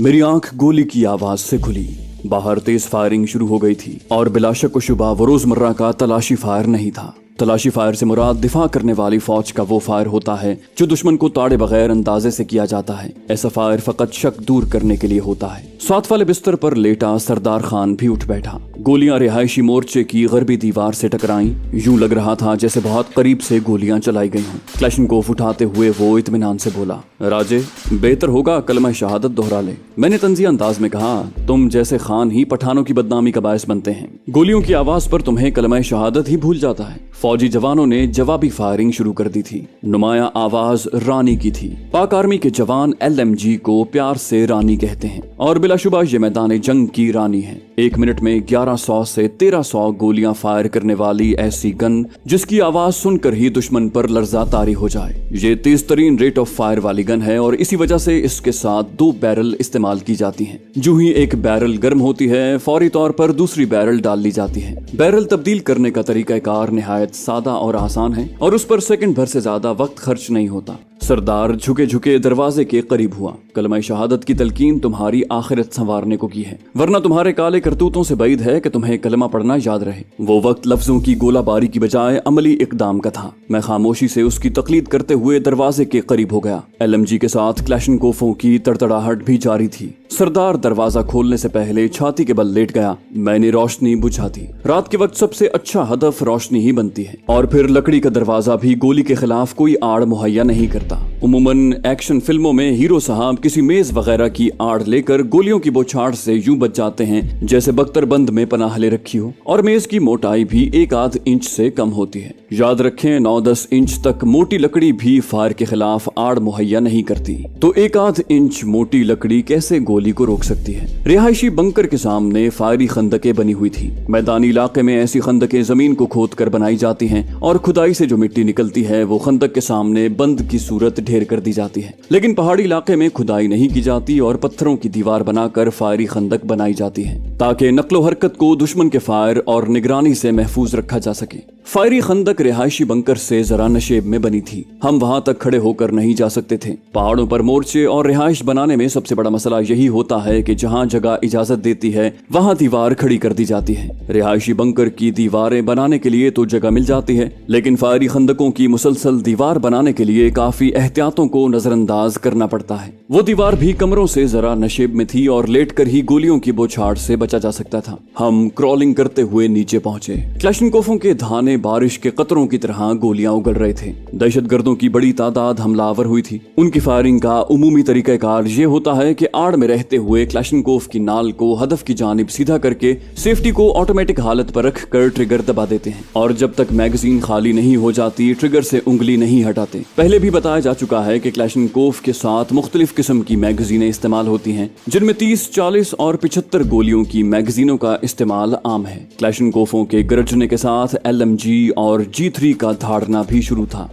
मेरी आंख गोली की आवाज से खुली। बाहर तेज फायरिंग शुरू हो गई थी और बिला शक व शुबा वो रोजमर्रा का तलाशी फायर नहीं था। तलाशी फायर से मुराद दिफा करने वाली फौज का वो फायर होता है जो दुश्मन को ताड़े बगैर अंदाजे से किया जाता है। ऐसा फायर फकत शक दूर करने के लिए होता है। साथ वाले बिस्तर पर लेटा सरदार खान भी उठ बैठा। गोलियां रिहायशी मोर्चे की गरबी दीवार से टकराईं। यूं लग रहा था जैसे बहुत करीब से गोलियां चलाई गई हों। क्लैशनकोफ उठाते हुए वो इत्मीनान से बोला, राजे बेहतर होगा कलमा शहादत दोहरा ले। मैंने तंज़िया अंदाज में कहा, तुम जैसे खान ही पठानों की बदनामी का बायस बनते हैं। गोलियों की आवाज पर तुम्हें कलमा शहादत ही भूल जाता है। फौजी जवानों ने जवाबी फायरिंग शुरू कर दी थी। नुमाया आवाज रानी की थी। पाक आर्मी के जवान LMG को प्यार से रानी कहते हैं और बिलाशुबा ये मैदान जंग की रानी है। 1 मिनट में 1100 से 1300 गोलियां फायर करने वाली ऐसी गन जिसकी आवाज सुनकर ही दुश्मन पर लर्जा तारी हो जाए। ये तेज तरीन रेट ऑफ फायर वाली गन है और इसी वजह से इसके साथ 2 बैरल इस्तेमाल की जाती हैं। जो ही एक बैरल गर्म होती है फौरी तौर पर दूसरी बैरल डाल ली जाती है। बैरल तब्दील करने का तरीकाकार निहायत सादा और आसान है और उस पर सेकंड भर से ज्यादा वक्त खर्च नहीं होता। सरदार झुके झुके दरवाजे के करीब हुआ। कलमा शहादत की तलकीन तुम्हारी आखिरत संवारने को की है, वरना तुम्हारे काले करतूतों से बैद है कि तुम्हें कलमा पढ़ना याद रहे। वो वक्त लफ्जों की गोलाबारी की बजाय अमली इकदाम का था। मैं खामोशी से उसकी तकलीद करते हुए दरवाजे के करीब हो गया। LMG के साथ क्लैशनकोफों की तड़तड़ाहट भी जारी थी। सरदार दरवाजा खोलने से पहले छाती के बल लेट गया। मैंने रोशनी बुझा दी। रात के वक्त सबसे अच्छा हदफ रोशनी ही बनती है और फिर लकड़ी का दरवाजा भी गोली के खिलाफ कोई आड़ मुहैया नहीं करता। उमूमन एक्शन फिल्मों में हीरो साहब किसी मेज वगैरह की आड़ लेकर गोलियों की बौछार से यूं बच जाते हैं जैसे बख्तरबंद में पनाह ले रखी हो, और मेज की मोटाई भी 1-8 इंच से कम होती है। याद रखें 9-10 इंच तक मोटी लकड़ी भी फायर के खिलाफ आड़ मुहैया नहीं करती, तो 1-8 इंच मोटी लकड़ी कैसे गोली को रोक सकती है। रिहायशी बंकर के सामने फायरी खंदकें बनी हुई थी। मैदानी इलाके में ऐसी खंदकें जमीन को खोद कर बनाई जाती हैं और खुदाई से जो मिट्टी निकलती है वो खंदक के सामने बंद की सूरत ढेर कर दी जाती है। लेकिन पहाड़ी इलाके में खुदाई नहीं की जाती और पत्थरों की दीवार बनाकर फायरी खंदक बनाई जाती है ताकि नक्लो हरकत को दुश्मन के फायर और निगरानी से महफूज रखा जा सके। फायरी खंदक रिहायशी बंकर से जरा नशेब में बनी थी। हम वहां तक खड़े होकर नहीं जा सकते थे। पहाड़ों पर मोर्चे और रिहाइश बनाने में सबसे बड़ा मसला यही होता है कि जहां जगह इजाजत देती है वहां दीवार खड़ी कर दी जाती है। रिहायशी बंकर की दीवारें बनाने के लिए तो जगह मिल जाती है, लेकिन फायरी खंदकों की मुसलसल दीवार बनाने के लिए काफी एहतियातों को नजरअंदाज करना पड़ता है। वो दीवार भी कमरों से जरा नशेब में थी और लेट कर ही गोलियों की बौछार से बचा जा सकता था। हम क्रॉलिंग करते हुए नीचे पहुंचे। क्लैशनकोफों के धाने बारिश के कतरों की तरह गोलियां उगल रहे थे। दहशतगर्दों की बड़ी तादाद हमलावर हुई थी। उनकी फायरिंग का उमूमी तरीकाकार ये होता है कि आड़ में रहते हुए क्लैशनकोफ की नाल को हदफ की जानिब सीधा करके सेफ्टी को ऑटोमेटिक हालत पर रख कर ट्रिगर दबा देते हैं और जब तक मैगजीन खाली नहीं हो जाती ट्रिगर से उंगली नहीं हटाते। पहले भी बताया जा चुका है कि क्लैशनकोफ के साथ मुख्तलिफ किस्म की मैगजीनें इस्तेमाल होती हैं, जिनमें 30, 40 और 75 गोलियों की मैगजीनों का इस्तेमाल आम है। क्लैशनकोफों के गरजने के साथ LMG और G3 का धाड़ना भी शुरू था।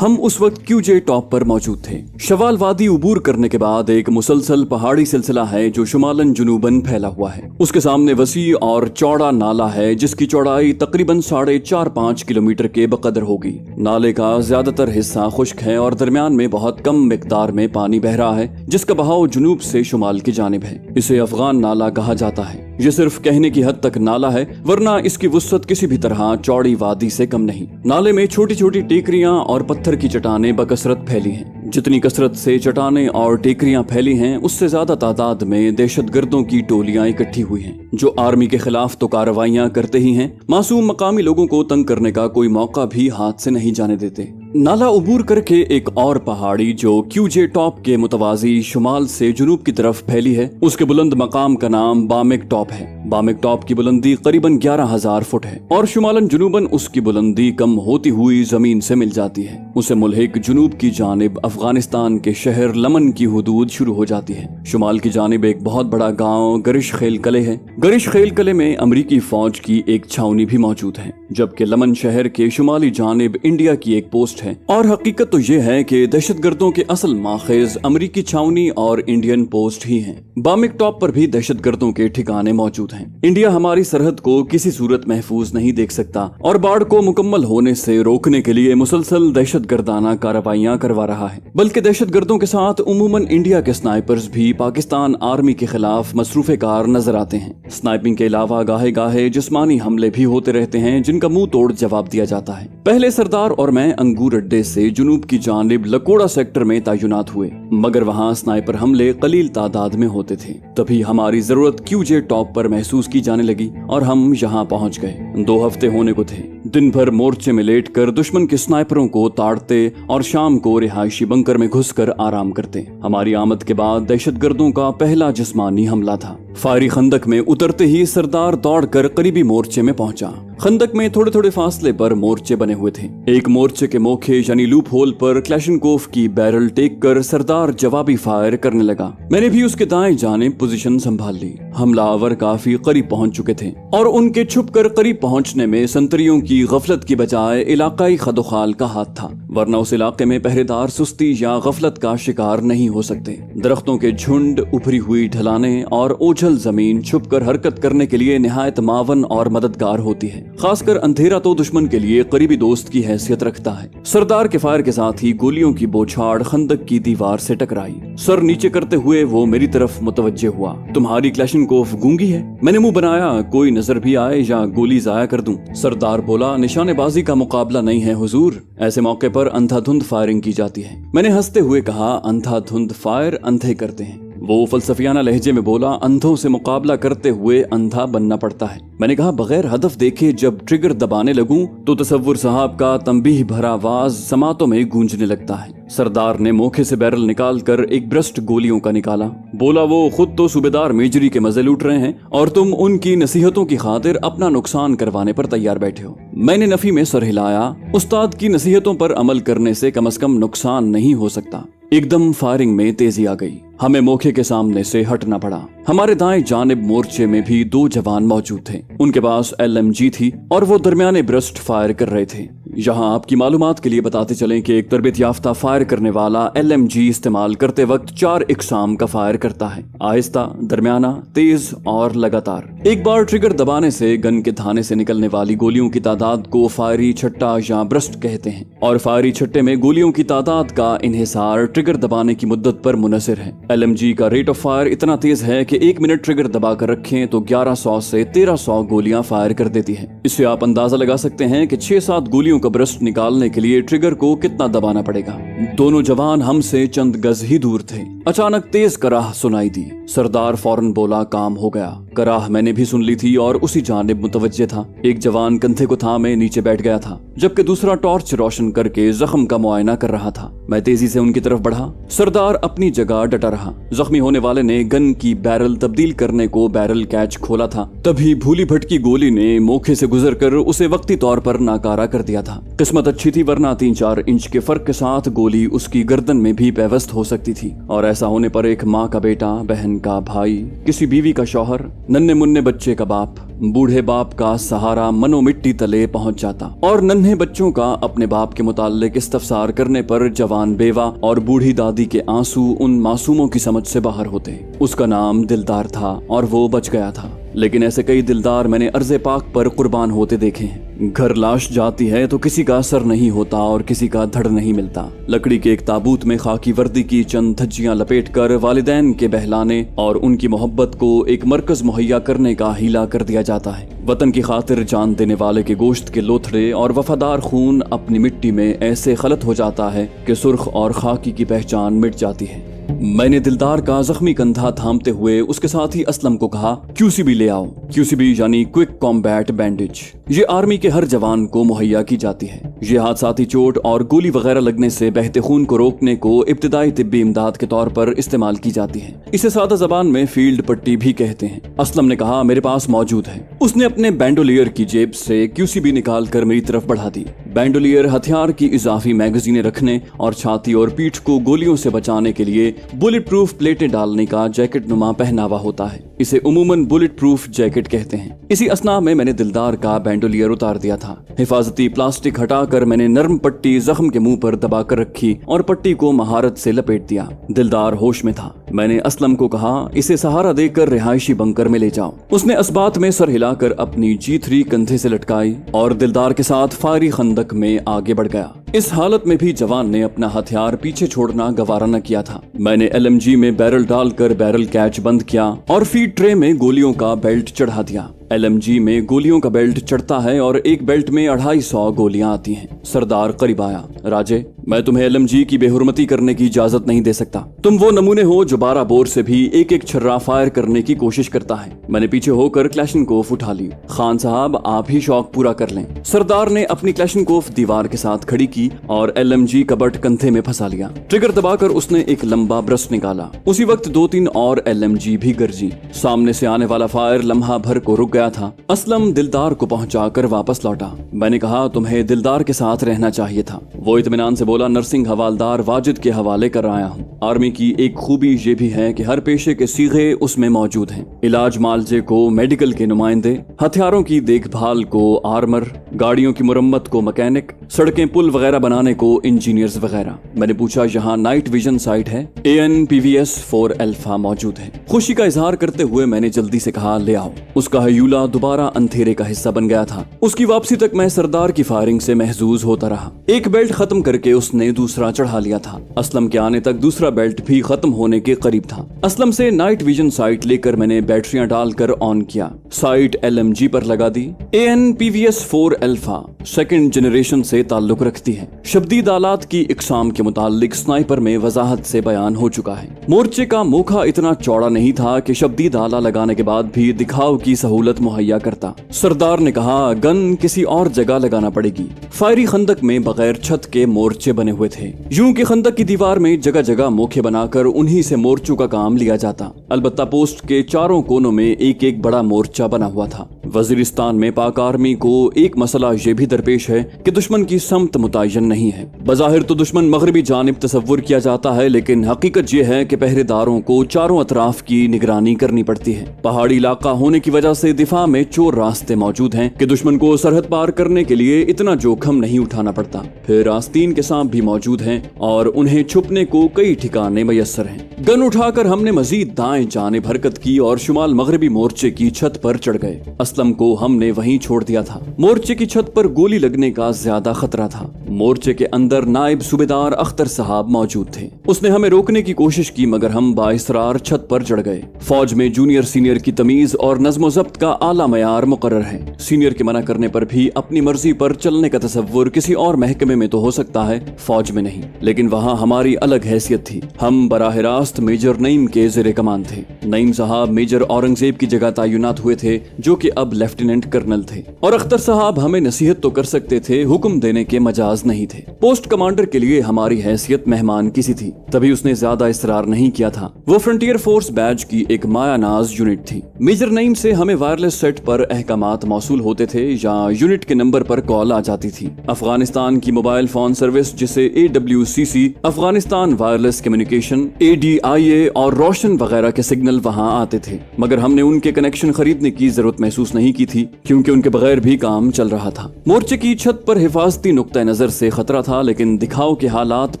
हम उस वक्त QJ टॉप पर मौजूद थे। शवाल वादी उबूर करने के बाद एक मुसलसल पहाड़ी सिलसिला है जो शुमालन जुनूबन फैला हुआ है। उसके सामने वसी और चौड़ा नाला है जिसकी चौड़ाई तकरीबन 4.5-5 किलोमीटर के बकदर होगी। नाले का ज्यादातर हिस्सा खुश्क है और दरमियान में बहुत कम मिकदार में पानी बह रहा है जिसका बहाव जुनूब से शुमाल की जानिब है। इसे अफगान नाला कहा जाता है। ये सिर्फ कहने की हद तक नाला है, वरना इसकी वुसअत किसी भी तरह चौड़ी वादी से कम नहीं। नाले में छोटी छोटी टेकरियां और पत्थर की चट्टानें बकसरत फैली हैं। जितनी कसरत से चट्टानें और टेकरियां फैली हैं उससे ज्यादा तादाद में दहशतगर्दों की टोलियां इकट्ठी हुई हैं जो आर्मी के खिलाफ तो कार्रवाइयां करते ही हैं, मासूम मकामी लोगों को तंग करने का कोई मौका भी हाथ से नहीं जाने देते। नाला उबूर करके एक और पहाड़ी जो QJ टॉप के मुतवाजी शुमाल से जुनूब की तरफ फैली है, उसके बुलंद मकाम का नाम बामिक टॉप है। बामिक टॉप की बुलंदी करीबन 11,000 फुट है और शुमालन जुनूबन उसकी बुलंदी कम होती हुई जमीन से मिल जाती है। उसे मुल्हिक जुनूब की जानिब अफगानिस्तान के शहर लमन की हुदूद शुरू हो जाती है। शुमाल की जानिब एक बहुत बड़ा गांव गरिश खेल कले है। गरिश खेल कले में अमरीकी फौज की एक छावनी भी मौजूद है, जबकि लमन शहर के शुमाली जानिब इंडिया की एक पोस्ट है। और हकीकत तो यह है कि दहशतगर्दों के असल माखेज अमरीकी छावनी और इंडियन पोस्ट ही हैं। बामिक टॉप पर भी दहशतगर्दों के ठिकाने मौजूद हैं। हैं। इंडिया हमारी सरहद को किसी सूरत महफूज नहीं देख सकता और बाढ़ को मुकम्मल होने से रोकने के लिए मुसलसल दहशतगर्दाना कार्रवाइयां करवा रहा है। बल्कि दहशतगर्दों के साथ उमूमन इंडिया के स्नाइपर्स भी पाकिस्तान आर्मी के खिलाफ मसरूफे कार नजर आते हैं। स्नाइपिंग के अलावा गाहे गाहे जिस्मानी हमले भी होते रहते हैं, जिनका मुंह तोड़ जवाब दिया जाता है। पहले सरदार और मैं अंगूर अड्डे से जुनूब की जानिब लकोड़ा सेक्टर में तैनात हुए, मगर वहाँ स्नाइपर हमले कलील तादाद में होते थे। तभी हमारी जरूरत QJ टॉप पर महसूस की जाने लगी और हम यहाँ पहुँच गए। 2 हफ्ते होने को थे। दिन भर मोर्चे में लेट कर दुश्मन के स्नाइपरों को ताड़ते और शाम को रिहायशी बंकर में घुसकर आराम करते। हमारी आमद के बाद दहशतगर्दों का पहला जिस्मानी हमला था। फायरी खंदक में उतरते ही सरदार दौड़कर करीबी मोर्चे में पहुंचा। खंदक में थोड़े थोड़े फासले पर मोर्चे बने हुए थे। एक मोर्चे के मोखे यानी लूप होल पर क्लैशनकोफ की बैरल टेक कर सरदार जवाबी फायर करने लगा। मैंने भी उसके दाएं जानिब पोजीशन संभाल ली। हमलावर काफी करीब पहुंच चुके थे और उनके छुपकर करीब पहुंचने में संतरियों की गफलत की बजाय इलाकाई खदोखाल का हाथ था, वरना उस इलाके में पहरेदार सुस्ती या गफलत का शिकार नहीं हो सकते। दरख्तों के झुंड, उभरी हुई ढलाने और ओझल जमीन छुपकर हरकत करने के लिए निहायत मावन और मददगार होती है। खासकर अंधेरा तो दुश्मन के लिए करीबी दोस्त की हैसियत रखता है। सरदार के फायर के साथ ही गोलियों की बौछार खंदक की दीवार से टकराई। सर नीचे करते हुए वो मेरी तरफ मुतवज्जे हुआ। तुम्हारी क्लैशनकोफ गूंगी है? मैंने मुंह बनाया, कोई नजर भी आए या गोली जाया कर दूं। सरदार बोला, निशानेबाजी का मुकाबला नहीं है हुजूर, ऐसे मौके पर अंधाधुंध फायरिंग की जाती है। मैंने हंसते हुए कहा, अंधाधुंध फायर अंधे करते हैं। वो फलसफियाना लहजे में बोला, अंधों से मुकाबला करते हुए अंधा बनना पड़ता है। मैंने कहा, बगैर हदफ देखे जब ट्रिगर दबाने लगूं तो तसव्वुर साहब का तंबीह भरा आवाज समातों में गूंजने लगता है। सरदार ने मोखे से बैरल निकाल कर एक ब्रस्ट गोलियों का निकाला। बोला, वो खुद तो सूबेदार मेजरी के मजे लूट रहे हैं और तुम उनकी नसीहतों की खातिर अपना नुकसान करवाने पर तैयार बैठे हो। मैंने नफी में सर हिलाया। उस्ताद की नसीहतों पर अमल करने से कम से कम नुकसान नहीं हो सकता। एकदम फायरिंग में तेजी आ गई। हमें मोखे के सामने से हटना पड़ा। हमारे दाएं जानिब मोर्चे में भी 2 जवान मौजूद थे। उनके पास LMG थी और वो दरमियाने ब्रस्ट फायर कर रहे थे। यहाँ आपकी मालूमात के लिए बताते चलें कि एक तरबियत याफ्ता फायर करने वाला LMG इस्तेमाल करते वक्त 4 इकसाम का फायर करता है, आहिस्ता, दरमियाना, तेज और लगातार। एक बार ट्रिगर दबाने से गन के थाने से निकलने वाली गोलियों की तादाद को फायरी छट्टा या ब्रस्ट कहते हैं और फायरी छट्टे में गोलियों की तादाद का इन्हिसार ट्रिगर दबाने की मुद्दत पर मुनहसिर है। LMG का रेट ऑफ फायर इतना तेज है कि 1 मिनट ट्रिगर दबा कर रखें तो 1100 से 1300 गोलियां फायर कर देती है। इससे आप अंदाजा लगा सकते हैं कि 6-7 गोलियों का ब्रस्ट निकालने के लिए ट्रिगर को कितना दबाना पड़ेगा। दोनों जवान हमसे चंद गज ही दूर थे। अचानक तेज कराह सुनाई दी। सरदार फौरन बोला, काम हो गया। कराह मैंने भी सुन ली थी और उसी जानिब मुतवज्जे था। एक जवान कंधे को थामे नीचे बैठ गया था, जबकि दूसरा टॉर्च रोशन करके जख्म का मुआयना कर रहा था। मैं तेजी से उनकी तरफ बढ़ा। सरदार अपनी जगह डटा रहा। जख्मी होने वाले ने गन की बैरल तब्दील करने को बैरल कैच खोला था। तभी भूली भटकी गोली ने मोखे से गुजरकर उसे वक्ती तौर पर नाकारा कर दिया था। किस्मत अच्छी थी, वरना 3-4 इंच के फर्क के साथ गोली उसकी गर्दन में भी पेवस्त हो सकती थी। और ऐसा होने पर एक माँ का बेटा, बहन का भाई, किसी बीवी का शौहर, नन्हे मुन्ने बच्चे का बाप, बूढ़े बाप का सहारा मनो मिट्टी तले पहुंच जाता। और नन्हे बच्चों का अपने बाप के मुताल्लिक इस्तफसार करने पर जवान बेवा और बूढ़ी दादी के आंसू उन मासूमों की समझ से बाहर होते। उसका नाम दिलदार था और वो बच गया था। लेकिन ऐसे कई दिलदार मैंने अर्ज़े पाक पर कुर्बान होते देखे हैं। घर लाश जाती है तो किसी का सर नहीं होता और किसी का धड़ नहीं मिलता। लकड़ी के एक ताबूत में खाकी वर्दी की चंद धज्जियां लपेट कर वालिदैन के बहलाने और उनकी मोहब्बत को एक मरकज मुहैया करने का हीला कर दिया जाता है। वतन की खातिर जान देने वाले के गोश्त के लोथड़े और वफादार खून अपनी मिट्टी में ऐसे खलत हो जाता है कि सुर्ख और खाकी की पहचान मिट जाती है। मैंने दिलदार का जख्मी कंधा थामते हुए उसके साथ ही असलम को कहा, QCB ले आओ। QCB यानी क्विक कॉम्बैट बैंडेज। ये आर्मी के हर जवान को मुहैया की जाती है। ये हादसाती चोट और गोली वगैरह लगने से बहते खून को रोकने को इब्तिदाई तिब्बी इमदाद के तौर पर इस्तेमाल की जाती है। इसे सादा जबान में फील्ड पट्टी भी कहते हैं। असलम ने कहा, मेरे पास मौजूद है। उसने अपने बैंडोलियर की जेब से QCB निकाल कर मेरी तरफ बढ़ा दी। बैंडोलियर हथियार की इजाफी मैगजीनें रखने और छाती और पीठ को गोलियों से बचाने के लिए बुलेट प्रूफ प्लेटें डालने का जैकेट नुमा पहनावा होता है। इसे उमूमन बुलेट प्रूफ जैकेट कहते हैं। इसी असना में मैंने दिलदार का बैंडोलियर उतार दिया था। हिफाजती प्लास्टिक हटाकर मैंने नर्म पट्टी जख्म के मुंह पर दबाकर रखी और पट्टी को महारत से लपेट दिया। दिलदार होश में था। میں نے اسلم کو کہا اسے سہارا دے کر رہائشی بنکر میں لے جاؤ۔ اس نے اسبات میں سر ہلا کر اپنی G3 کندھے سے لٹکائی اور دلدار کے ساتھ فائری خندق میں آگے بڑھ گیا۔ اس حالت میں بھی جوان نے اپنا ہتھیار پیچھے چھوڑنا گوارا نہ کیا تھا۔ میں نے LMG میں بیرل ڈال کر بیرل کیچ بند کیا اور فیڈ ٹرے میں گولیوں کا بیلٹ چڑھا دیا۔ LMG میں گولیوں کا بیلٹ چڑھتا ہے اور ایک بیلٹ میں 250 گولیاں آتی ہیں۔ سردار قریب آیا۔ راجے، میں تمہیں LMG کی بے حرمتی کرنے کی اجازت نہیں دے سکتا۔ تم وہ نمونے ہو جو 12 بور سے بھی ایک ایک چھرا فائر کرنے کی کوشش کرتا ہے۔ میں نے پیچھے ہو کر کلاشنکوف اٹھا لی۔ خان صاحب، آپ ہی شوق پورا کر لیں۔ سردار نے اپنی کلاشنکوف دیوار کے ساتھ کھڑی کی اور LMG کا بٹ کندھے میں پھنسا لیا۔ ٹریگر دبا کر اس نے ایک لمبا برسٹ نکالا۔ اسی وقت 2-3 اور LMG بھی گرجی۔ سامنے سے آنے والا فائر لمحہ بھر کو رک گیا تھا۔ اسلم دلدار کو پہنچا کر واپس لوٹا۔ میں نے کہا تمہیں دلدار کے ساتھ رہنا چاہیے تھا۔ وہ اطمینان سے بولا نرسنگ حوالدار واجد کے حوالے کر آیا ہوں۔ آرمی کی ایک خوبی یہ بھی ہے کہ ہر پیشے کے صیغے اس میں موجود ہیں۔ علاج معالجے کو میڈیکل کے نمائندے، ہتھیاروں کی دیکھ بھال کو آرمر، گاڑیوں کی مرمت کو مکینک، سڑکیں پل وغیرہ بنانے کو انجینئرز وغیرہ۔ میں نے پوچھا یہاں نائٹ ویژن سائٹ ہے؟ ANPVS 4 الفا موجود ہے۔ خوشی کا اظہار کرتے ہوئے میں نے جلدی سے کہا لے آؤ۔ اس کا ہیولہ دوبارہ اندھیرے کا حصہ بن گیا تھا۔ اس کی واپسی تک میں سردار کی فائرنگ سے محظوظ ہوتا رہا۔ ایک بیلٹ ختم کر کے اس نے دوسرا چڑھا لیا تھا۔ اسلم کے آنے تک دوسرا بیلٹ بھی ختم ہونے کے قریب تھا۔ اسلم سے نائٹ ویژن سائٹ لے کر میں نے بیٹریاں ڈال کر آن کیا۔ سائٹ LMG پر لگا دی۔ ANPVS 4 الفا 2nd جنریشن سے تعلق رکھتی ہے۔ شدید آلات کی اقسام کے متعلق سنائپر میں وضاحت سے بیان ہو چکا ہے۔ مورچے کا موکھا اتنا چوڑا نہیں تھا کہ شدید آلہ لگانے کے بعد بھی دکھاؤ کی سہولت مہیا کرتا۔ سردار نے کہا گن کسی اور جگہ لگانا پڑے گی۔ فائری خندق میں بغیر چھت کے مورچے بنے ہوئے تھے۔ یوں کہ خندق کی دیوار میں جگہ جگہ موکھے بنا کر انہی سے مورچوں کا کام لیا جاتا۔ البتہ پوسٹ کے چاروں کونوں میں ایک ایک بڑا مورچہ بنا ہوا تھا۔ وزیرستان میں پاک آرمی کو ایک مسئلہ یہ بھی درپیش ہے کہ دشمن کی سمت متعین نہیں ہے۔ بظاہر تو دشمن مغربی جانب تصور کیا جاتا ہے، لیکن حقیقت یہ ہے کہ پہرے داروں کو چاروں اطراف کی نگرانی کرنی پڑتی ہے۔ پہاڑی علاقہ ہونے کی وجہ سے دفاع میں چور راستے موجود ہیں کہ دشمن کو سرحد پار کرنے کے لیے اتنا جوخم نہیں اٹھانا پڑتا۔ پھر آستین کے سانپ بھی موجود ہیں اور انہیں چھپنے کو کئی ٹھکانے میسر ہیں۔ گن اٹھا کر ہم نے مزید دائیں جانب حرکت کی اور شمال مغربی مورچے کی چھت پر چڑھ گئے۔ اسلم کو ہم نے وہیں چھوڑ دیا تھا۔ مورچے کی چھت پر گولی لگنے کا زیادہ خطرہ تھا۔ مورچے کے اندر نائب صوبیدار اختر صاحب موجود تھے۔ اس نے ہمیں روکنے کی کوشش کی مگر ہم بااصرار چھت پر چڑھ گئے۔ فوج میں جونیئر سینئر کی تمیز اور نظم و ضبط کا اعلیٰ معیار مقرر ہے۔ سینئر کے منع کرنے پر بھی اپنی مرضی پر چلنے کا تصور کسی اور محکمے میں تو ہو سکتا ہے، فوج میں نہیں۔ لیکن وہاں ہماری الگ حیثیت تھی۔ ہم براہ راست میجر نعیم کے زیر کمان تھے۔ نعیم صاحب میجر اورنگزیب کی جگہ تعینات ہوئے تھے جو کہ اب لیفٹیننٹ کرنل تھے، اور اختر صاحب ہمیں نصیحت تو کر سکتے تھے، حکم دینے کے مجاز نہیں تھے۔ پوسٹ کمانڈر کے لیے ہماری حیثیت مہمان کسی تھی، تبھی اس نے زیادہ اصرار نہیں کیا تھا۔ وہ فرنٹیئر فورس بیچ کی ایک مایا ناز یونٹ تھی۔ میجر نعیم سے ہمیں وائرلیس سیٹ پر احکامات موصول ہوتے تھے یا یونٹ کے نمبر پر کال آ جاتی تھی۔ افغانستان کی موبائل فون سروس جسے AWCC Afghanistan wireless communication, ADIA اور روشن وغیرہ کے سگنل وہاں آتے تھے، مگر ہم نے ان کے کنیکشن خریدنے کی ضرورت محسوس نہیں کی تھی کیونکہ ان کے بغیر بھی کام چل رہا تھا۔ مورچے کی چھت پر حفاظتی نقطہ نظر سے خطرہ تھا، لیکن دکھاؤ کے حالات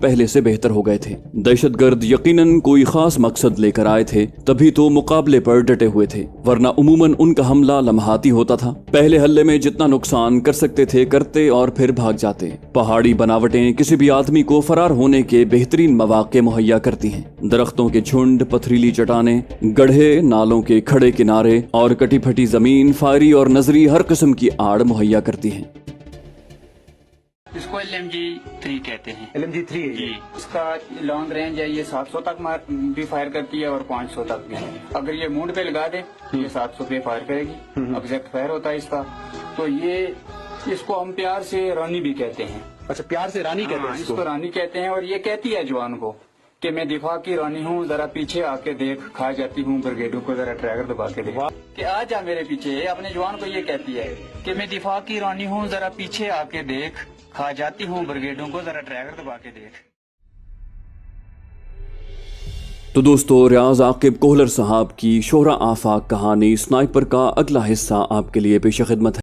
پہلے سے بہتر ہو گئے تھے۔ دہشت گرد یقیناً کوئی خاص مقصد لے کر آئے تھے، تبھی تو مقابلے پر ڈٹے ہوئے تھے، ورنہ عموماً ان کا حملہ لمحاتی ہوتا تھا۔ پہلے حملے میں جتنا نقصان کر سکتے تھے کرتے اور پھر بھاگ جاتے۔ پہاڑی بناوٹیں کسی بھی آدمی کو فرار ہونے کے بہترین مواقع مہیا کرتی ہیں۔ درختوں کے جھنڈ، پتھریلی چٹانیں، گڑھے، نالوں کے کھڑے کنارے اور کٹی پھٹی زمین فائری اور نظری ہر قسم کی آڑ مہیا کرتی ہیں۔ اس کو LMG-3 کہتے ہیں۔ LMG-3 ہے جی، اس کا لانگ رینج ہے، یہ 700 تک بھی فائر کرتی ہے اور 500 تک بھی۔ اگر یہ مونڈ پہ لگا دے یہ 700 پہ فائر کرے گی، ایگزیکٹ فائر ہوتا ہے اس کا۔ تو یہ اس کو ہم پیار سے رانی بھی کہتے ہیں۔ اچھا، پیار سے رانی کہتے ہیں اس کو رانی کہتے ہیں، اور یہ کہتی ہے جوان کو کہ میں دفاع کی رانی ہوں، ذرا پیچھے آ کے دیکھ، کھا جاتی ہوں بریگیڈوں کو، ذرا ٹریگر دبا کے دیکھ کہ آ جا میرے پیچھے۔ اپنے جوان کو یہ کہتی ہے کہ میں دفاع کی رانی ہوں، ذرا پیچھے آ کے دیکھ، کھا جاتی ہوں بریگیڈوں کو، ذرا ٹریگر دبا کے دیکھ۔ تو دوستو، ریاض عاقب کوہلر صاحب کی شہرا آفاق کہانی سنائپر کا اگلا حصہ آپ کے لیے پیش خدمت ہے۔